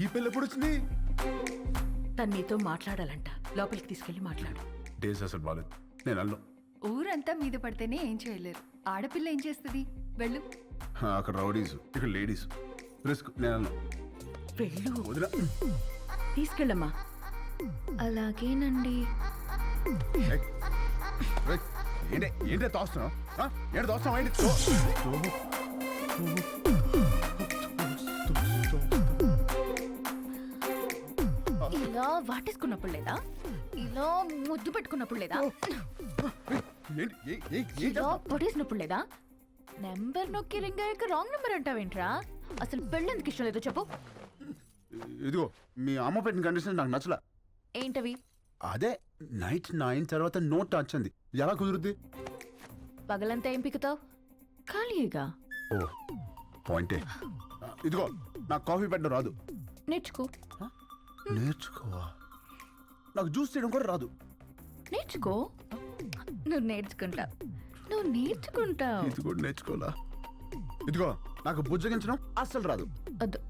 ఈ పిల్ల ఎప్పుడు వచ్చింది? తను నీతో మాట్లాడాలంట, లోపలికి తీసుకెళ్లి మాట్లాడు. డేస్ అసలు బాలేదు, నేను అల్లం. ఊరంతా మీద పడితేనే ఏం చేయలేరు. ఆడపిల్ల ఏం చేస్తుంది? వెళ్ళు. అక్కడ రౌడీస్, ఇక్కడ లేడీస్. రిస్క్, నేను అల్లం. వెళ్ళు, వదిలా. తీసుకెళ్ళమ్మా. అలాగేనండి. ఏంటే తోస్తున్నావు? ఏంటి తోస్తున్నావు? ఏంటి ఇలా వాటేసుకున్నప్పుడు లేదా? ఇలా ముద్దు పెట్టుకున్నప్పుడు లేదా? ఇలా పొడేసినప్పుడు లేదా? నెంబర్ నొక్కి రింగ్ అయ్యాక రాంగ్ నెంబర్ అంటావేంట్రా? అసలు పెళ్ళెందుకు ఇష్టం లేదో చెప్పు. ఇదిగో మీ అమ్మ పెట్టిన కండిషన్ నాకు నచ్చలా. ఏంటవి? అదే నైట్ 9 తర్వాత నో టచ్ అంది. ఎలా కుదురుద్ది? పగలంతా ఏం పిక్కుతావు? ఖాళీగా. ఓ పాయింటే. ఇదిగో నాకు కాఫీ పెట్టడం రాదు. నేర్చుకో. నేర్చుకోవా? నాకు జ్యూస్ చేయడం కూడా రాదు. నేర్చుకో. నువ్వు నేర్చుకుంటావు. నువ్వు నేర్చుకుంటావు. ఇది కూడా నేర్చుకోవాలా? ఇదిగో నాకు బుజ్జగించడం అస్సలు రాదు. వద్దు,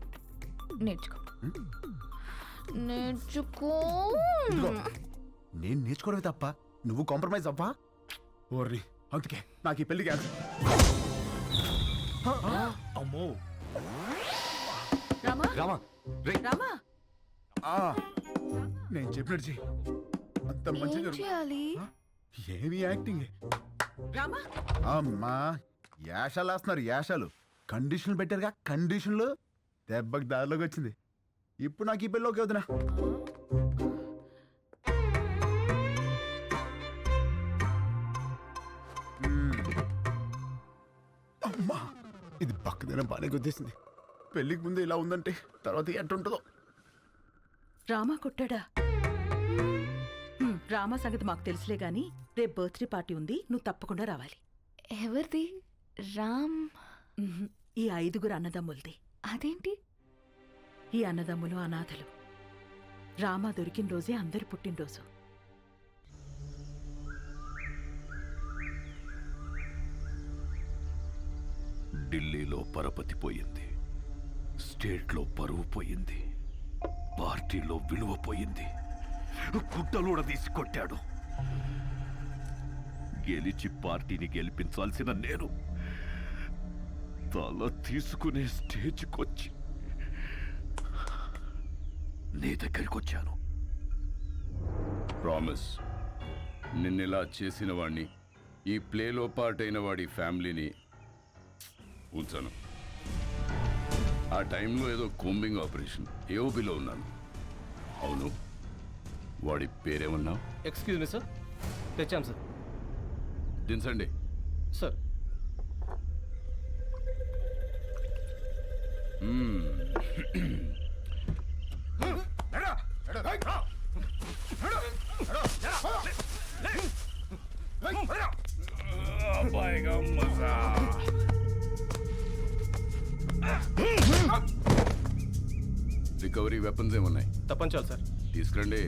నేర్చుకో. నేర్చుకో. ఇదిగో నేను నేర్చుకోవడమే తప్ప నువ్వు కాంప్రమైజ్ అవ్వా? ఓర్ని, అందుకే నాకు ఈ పెళ్లి క్యాన్సిల్. అమ్మో రామా, రామా రే రామా, నేను చెప్పినట్టు చెయ్యి. అంత ఏం మంచిగా చేయాలి? ఏమి యాక్టింగ్. రామా. అమ్మా యాషాలు వేస్తున్నారు, యాషాలు. కండిషన్లు పెట్టారుగా, కండిషన్లు. దెబ్బకి దారిలోకి వచ్చింది. ఇప్పుడు నాకు ఈ పెళ్ళి ఓకే వదినా. అమ్మా ఇది పక్కదైనా బాగానే గుర్తిస్తుంది. పెళ్ళికి ముందు ఇలా ఉందంటే తర్వాత ఎట్టుంటుందో. రామా కొట్టాడా? రామా సంగతి మాకు తెలుసులే గాని, రేపు బర్త్డే పార్టీ ఉంది, నువ్వు తప్పకుండా రావాలి. ఎవరిది? రామ్? ఈ 5 అన్నదమ్ములది. అదేంటి? ఈ అన్నదమ్ములు అనాథలు. రామా దొరికిన రోజే అందరి పుట్టినరోజు. ఢిల్లీలో పరపతి పోయింది, స్టేట్లో పరువు పోయింది, పార్టీలో విలువ పోయింది. గుడ్డలూడ తీసి కొట్టాడు. గెలిచి పార్టీని గెలిపించాల్సిన నేను తల తీసుకునే స్టేజ్కొచ్చి నీ దగ్గరికి వచ్చాను. ప్రామిస్, నిన్నెలా చేసిన వాడిని, ఈ ప్లేలో పార్ట్ అయిన వాడి ఫ్యామిలీని ఉంచాను. ఆ టైంలో ఏదో కోంబింగ్ ఆపరేషన్ ఏఓబిలో ఉన్నాను. అవును, వాడి పేరేమన్నావు? ఎక్స్క్యూజ్ మీ సార్, తెచ్చాం సార్. దించండి. సార్ రికవరీ వెపన్స్ ఏమున్నాయి? తప్పంచాలి సార్. తీసుకురండి.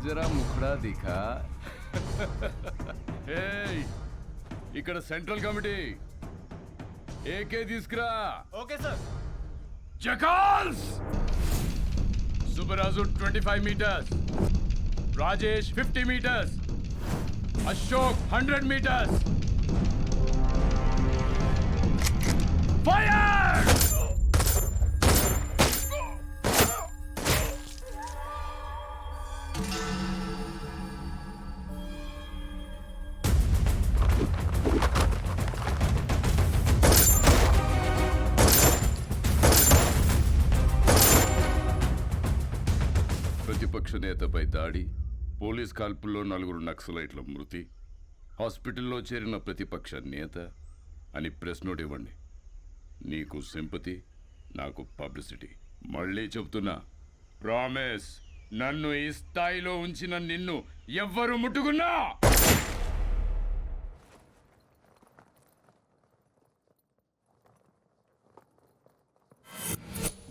జరా ముఖడా దిఖా. ఇక్కడ సెంట్రల్ కమిటీ ఏకే తీసుకురా. Okay sir. జకాల్స్. Subbaraju 25 meters, Rajesh 50 meters, Ashok 100 meters. Fire! ప్రతిపక్ష నేతపై దాడి, పోలీస్ కాల్పుల్లో 4 నక్సలైట్ల మృతి, హాస్పిటల్లో చేరిన ప్రతిపక్ష నేత అని ప్రెస్ నోట్ ఇవ్వండి. నీకు సింపతి, నాకు పబ్లిసిటీ. మళ్ళీ చెప్తున్నా, ప్రామిస్, నన్ను ఈ స్థాయిలో ఉంచిన నిన్ను ఎవ్వరు ముట్టుకున్నా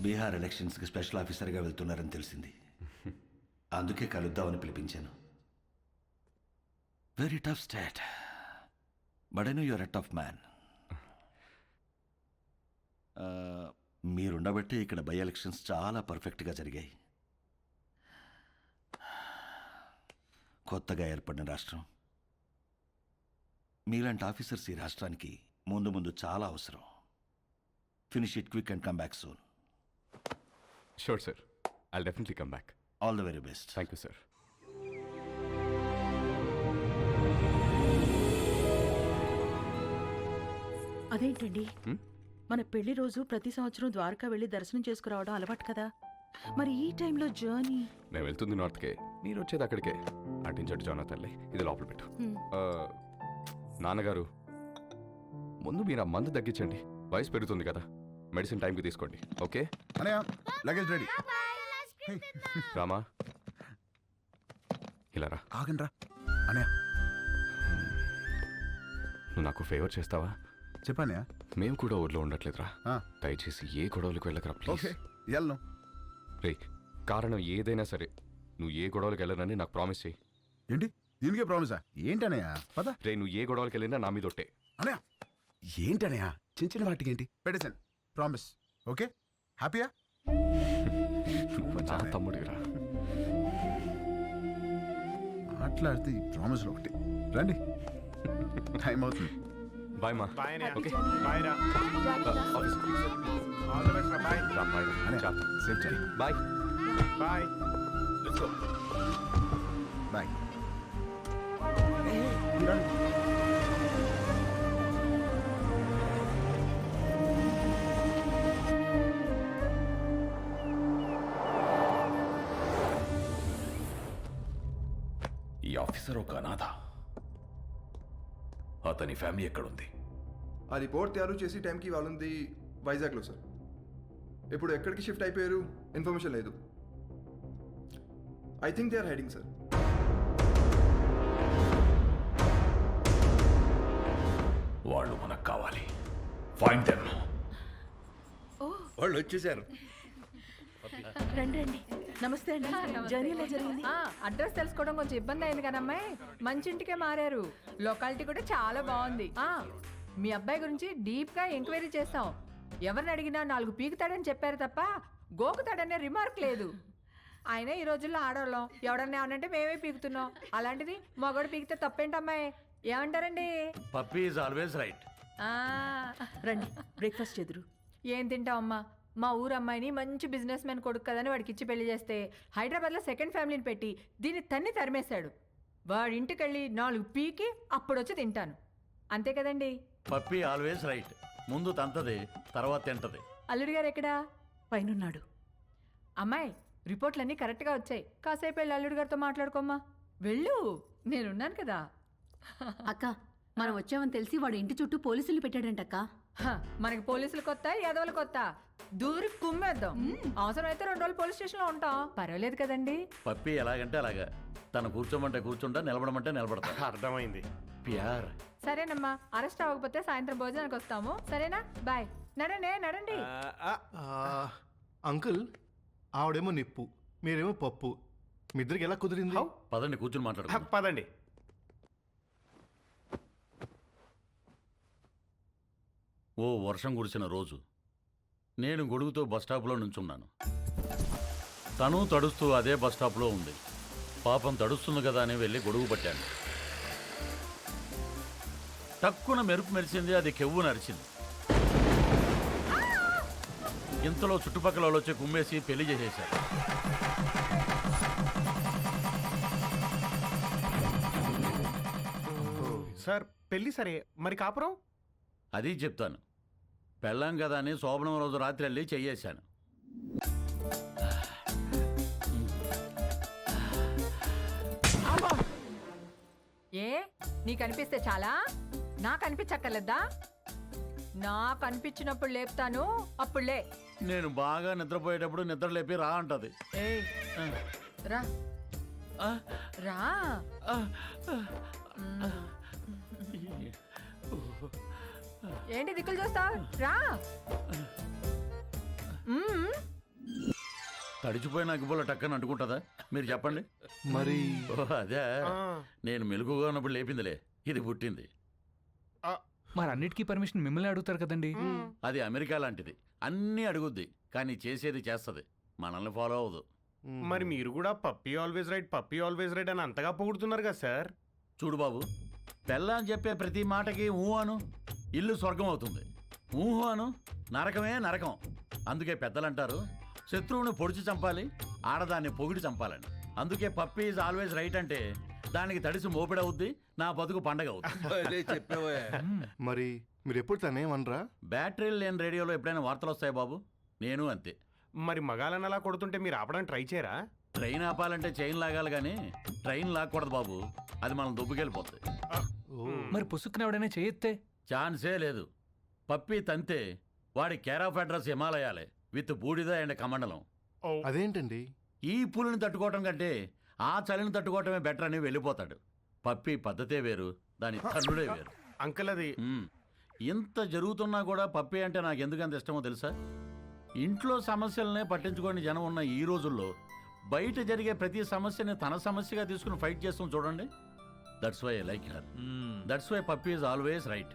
బీహార్ ఎలక్షన్స్కి స్పెషల్ ఆఫీసర్గా వెళ్తున్నారని తెలిసింది. అందుకే కలుద్దామని పిలిపించాను. Very tough state, but I know your a tough man. మీరుండబట్టి ఇక్కడ బై ఎలక్షన్స్ చాలా పర్ఫెక్ట్గా జరిగాయి. కొత్తగా ఏర్పడిన రాష్ట్రం, మీలాంటి ఆఫీసర్స్ ఈ రాష్ట్రానికి ముందు ముందు చాలా అవసరం. Finish it quick and come back soon. Sure sir, I'll definitely come back. All the very best. Thank you sir. అదేంటండి, మన పెళ్లి రోజు ప్రతి సంవత్సరం ద్వారకా వెళ్ళి దర్శనం చేసుకురావడం అలవాటు కదా, మరి ఈ టైంలో జర్నీ? మేము వెళ్తుంది నార్త్కే, మీరు వచ్చేది అక్కడికే. అటించట్టు జానా తల్లి, ఇది లోపల పెట్టు. నాన్నగారు, ముందు మీరు ఆ మందు తగ్గించండి, వయసు పెరుగుతుంది కదా. మెడిసిన్ టైంకి తీసుకోండి, ఓకే? అనయ్య లగేజ్ రెడీ. రామా, ఇలా రా. ఆగండి రా అనయ్య. నువ్వు నాకు ఫేవర్ చేస్తావా? చెప్పానయ్య. మేము కూడా ఊర్లో ఉండట్లేదురా, ఆ. దయచేసి ఏ గొడవలకు వెళ్ళకరా ప్లీజ్. ఓకే వెళ్ళను. రే, కారణం ఏదైనా సరే నువ్వు ఏ గొడవలకు వెళ్ళనని నాకు ప్రామిస్ చేయి. ఏంటి దీనికే ప్రామిసా? ఏంటనయ్య పద. రే, నువ్వు ఏ గొడవలకు వెళ్ళినా నా మీద ఒట్టే. అనయ్య ఏంటనయ్య, చిన్న చిన్న వాటికి ఏంటి? పెట్టేశాను, ప్రామిస్. ఓకే హ్యాపీయా? నువ్వు నా తమ్ముడిరా. మాట్లాడితే ఈ ప్రామిస్లో ఒకటి. రండి, టైం అవుతుంది. బాయ్ మా. ఓకే బాయ్ రా. Office boy. బాయ్. సేఫ్ చేయి. బాయ్. బాయ్. బాయ్. ఈ ఆఫీసర్ ఒక అనాథ. అతని ఫ్యామిలీ ఎక్కడుంది? ఆ రిపోర్ట్ తయారు చేసి టైంకి వాళ్ళుంది వైజాగ్లో సార్. ఇప్పుడు ఎక్కడికి షిఫ్ట్ అయిపోయారు ఇన్ఫర్మేషన్ లేదు. I think they are hiding sir. వాళ్ళు మనకు కావాలి. Find them. వాళ్ళు వచ్చేసారు. రండి రండి. నమస్తే అండి. జర్నీ ఎలా జరిగింది? అడ్రస్ తెలుసుకోవడం కొంచెం ఇబ్బంది అయింది కదమ్మాయి. మంచి ఇంటికే మారారు. లొకాలిటీ కూడా చాలా బాగుంది. మీ అబ్బాయి గురించి డీప్ గా ఎంక్వైరీ చేస్తాం. ఎవరిని అడిగినా 4 పీకుతాడని చెప్పారు తప్ప గోకుతాడనే రిమార్క్ లేదు. ఆయన ఈ రోజుల్లో ఆడవాళ్ళం, ఎవడన్నా ఏమనంటే మేమే పీకుతున్నాం. అలాంటిది మగోడు పీకితే తప్పేంటమ్మాయి? ఏమంటారండి? Puppy is always right. రండి, బ్రేక్ఫాస్ట్ ఎదురు. ఏం తింటావమ్మా? మా ఊరు అమ్మాయిని మంచి బిజినెస్ మ్యాన్ కొడుకు కదని వాడికి ఇచ్చి పెళ్లి చేస్తే హైదరాబాద్లో సెకండ్ ఫ్యామిలీని పెట్టి దీన్ని తన్ని తరిమేశాడు. వాడి ఇంటికి వెళ్ళి 4 పీకి అప్పుడు వచ్చి తింటాను. అంతే కదండి? Puppy always right. ముందు తంతది, తర్వాత తింటది. అల్లుడి గారు ఎక్కడా? పైనున్నాడు. అమ్మాయి, రిపోర్ట్లన్నీ కరెక్ట్గా వచ్చాయి. కాసేపు వెళ్ళి అల్లుడి గారితో మాట్లాడుకోమ్మా. వెళ్ళు, నేనున్నాను కదా. అక్క, మనం వచ్చామని తెలిసి వాడు ఇంటి చుట్టూ పోలీసులు పెట్టాడంటక్క. మనకి పోలీసులు కొత్త, యాదవులు కొత్త. దూరి కుమ్మేద్దాం. అవసరమైతే 2 రోజులు పోలీస్ స్టేషన్లో ఉంటాం. పర్వాలేదు కదండి? పప్పీ ఎలాగంటే అలాగా. తను కూర్చోమంటే కూర్చుంటా, నిలబడమంటే నిలబడతా. అర్థమైంది. ప్యార్. సరేనమ్మా, అరెస్ట్ అవ్వకపోతే సాయంత్రం భోజనానికి వస్తాము. సరేనా? బాయ్. నడండి. అంకుల్, ఆవిడేమో నిప్పు, మీరేమో పప్పు. మీ ఇద్దరికి ఎలా కుదిరింది? పదండి కూర్చుని మాట్లాడు. పదండి. ఓ వర్షం కురిసిన రోజు నేను గొడుగుతో బస్టాప్లో నుంచున్నాను. తను తడుస్తూ అదే బస్టాప్లో ఉంది. పాపం తడుస్తుంది కదా అని వెళ్ళి గొడుగు పట్టాను. టక్కున మెరుపు మెరిసింది, అది కెవ్వు నరిచింది. ఇంతలో చుట్టుపక్కల వాళ్ళు వచ్చి కుమ్మేసి పెళ్లి చేసేశారు. సార్ పెళ్ళి సరే, మరి కాపురం? అది చెప్తాను. పెళ్ళాం కదా అని శోభనం రోజు రాత్రి వెళ్ళి చెయ్యేశాను. ఏ నీకు అనిపిస్తే చాలా? నాకు అనిపించక్కర్లేదా? నాకు అనిపించినప్పుడు లేపుతాను, అప్పుడులే. నేను బాగా నిద్రపోయేటప్పుడు నిద్ర లేపి రా అంటది. ఏయ్, రా రా. ఏంటి దిక్కులు చూస్తావు? రా. తడిచిపోయిన అగ్గిపుల్ల టక్కని అంటుకుంటుందా? మీరు చెప్పండి. మరి అదే నేను మెలుగుగా ఉన్నప్పుడు లేపిందిలే, ఇది పుట్టింది. మరి అన్నిటికీ పర్మిషన్ మిమ్మల్ని అడుగుతారు కదండి. అది అమెరికా లాంటిది, అన్నీ అడుగుద్ది కానీ చేసేది చేస్తుంది, మనల్ని ఫాలో అవ్వదు. మరి మీరు కూడా పప్పీ ఆల్వేస్ రైట్ అని అంతగా పొగుడుతున్నారు కదా సార్. చూడు బాబు, పెళ్ళాని చెప్పే ప్రతి మాటకి ఊ అను, ఇల్లు స్వర్గం అవుతుంది. ఊహు అను, నరకమే నరకం. అందుకే పెద్దలంటారు, శత్రువుని పొడిచి చంపాలి, ఆడదాన్ని పొగిడి చంపాలని. అందుకే పప్పీ ఈజ్ ఆల్వేస్ రైట్ అంటే దానికి తడిసి మోపిడవుద్ది, నా బతుకు పండగ అవుద్ది. మరి మీరు ఎప్పుడు తనేమనరా? బ్యాటరీలు లేని రేడియోలో ఎప్పుడైనా వార్తలు వస్తాయి బాబు, నేను అంతే. మరి మగాలని అలా కొడుతుంటే మీరు ఆపడానికి ట్రై చేయరా? ట్రైన్ ఆపాలంటే చైన్ లాగాలి కానీ ట్రైన్ లాక్కూడదు బాబు, అది మనం దుబ్బుకెళ్ళిపోతుంది. మరి పుసుక్కున ఎవడైనా చేయెత్తే? ఛాన్సే లేదు. పప్పి తంతే వాడి కేర్ ఆఫ్ అడ్రస్ హిమాలయాలే విత్ బూడిద అండ్ కమండలం. అదేంటండి? ఈ పులిని తట్టుకోవటం కంటే ఆ చలిని తట్టుకోవటమే బెటర్ అని వెళ్ళిపోతాడు. పప్పి పద్ధతే వేరు, దాని తన్నుడే వేరు. అంకుల్ అది ఇంత జరుగుతున్నా కూడా పప్పి అంటే నాకు ఎందుకంత ఇష్టమో తెలుసా? ఇంట్లో సమస్యలనే పట్టించుకోని జనం ఉన్న ఈ రోజుల్లో బయట జరిగే ప్రతి సమస్యని తన సమస్యగా తీసుకుని ఫైట్ చేస్తాం చూడండి. That's why I like her. That's why Pappi is always right.